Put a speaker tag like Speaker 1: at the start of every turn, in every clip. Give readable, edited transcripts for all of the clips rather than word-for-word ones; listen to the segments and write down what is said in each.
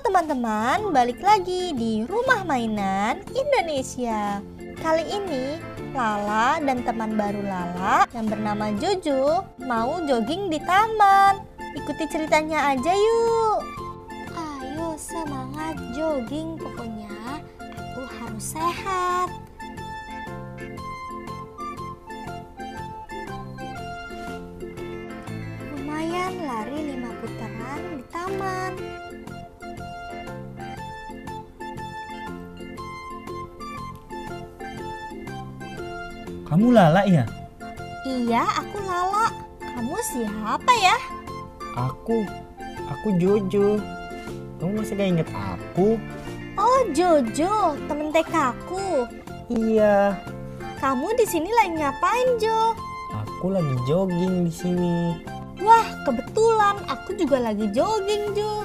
Speaker 1: teman-teman, balik lagi di Rumah Mainan Indonesia. Kali ini Lala dan teman baru Lala yang bernama Jojo mau jogging di taman. Ikuti ceritanya aja yuk. Ayo semangat jogging, pokoknya aku harus sehat. Lumayan lari 5 putaran di taman.
Speaker 2: Kamu Lala ya?
Speaker 1: Iya, aku Lala. Kamu siapa ya?
Speaker 2: Aku Jojo. Kamu masih gak inget aku?
Speaker 1: Oh, Jojo, temen TK aku.
Speaker 2: Iya,
Speaker 1: Kamu di sini lagi ngapain, Jo?
Speaker 2: aku lagi jogging di sini.
Speaker 1: Wah, kebetulan aku juga lagi jogging, Jo.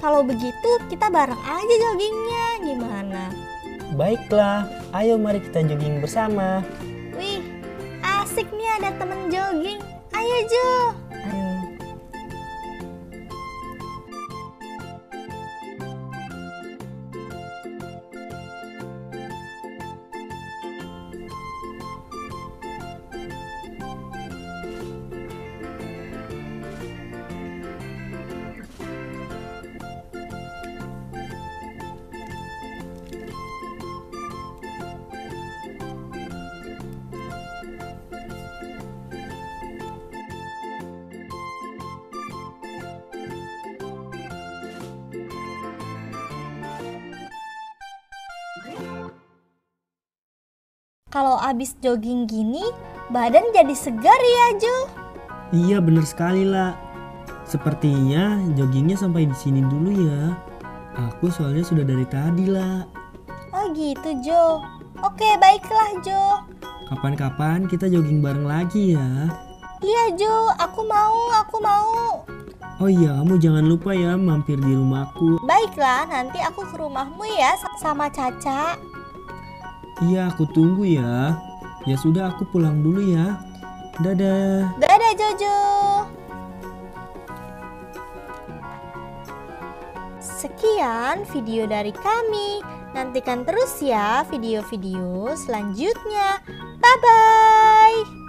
Speaker 1: Kalau begitu kita bareng aja joggingnya, gimana?
Speaker 2: Baiklah, ayo mari kita jogging bersama.
Speaker 1: Wih, asik nih ada temen jogging. Ayo, Jo.
Speaker 2: Ayo.
Speaker 1: Kalau abis jogging gini, badan jadi segar ya, Jo.
Speaker 2: Iya benar sekali lah. Sepertinya joggingnya sampai di sini dulu ya. Aku soalnya sudah dari tadi lah.
Speaker 1: Oh gitu, Jo. Oke, baiklah, Jo.
Speaker 2: Kapan-kapan kita jogging bareng lagi ya.
Speaker 1: Iya, Jo. Aku mau.
Speaker 2: Oh iya, kamu jangan lupa ya mampir di rumahku.
Speaker 1: Baiklah, nanti aku ke rumahmu ya sama Caca.
Speaker 2: Iya, aku tunggu ya. Ya sudah, aku pulang dulu ya. Dadah.
Speaker 1: Dadah, Jojo. Sekian video dari kami. Nantikan terus ya video-video selanjutnya. Bye-bye.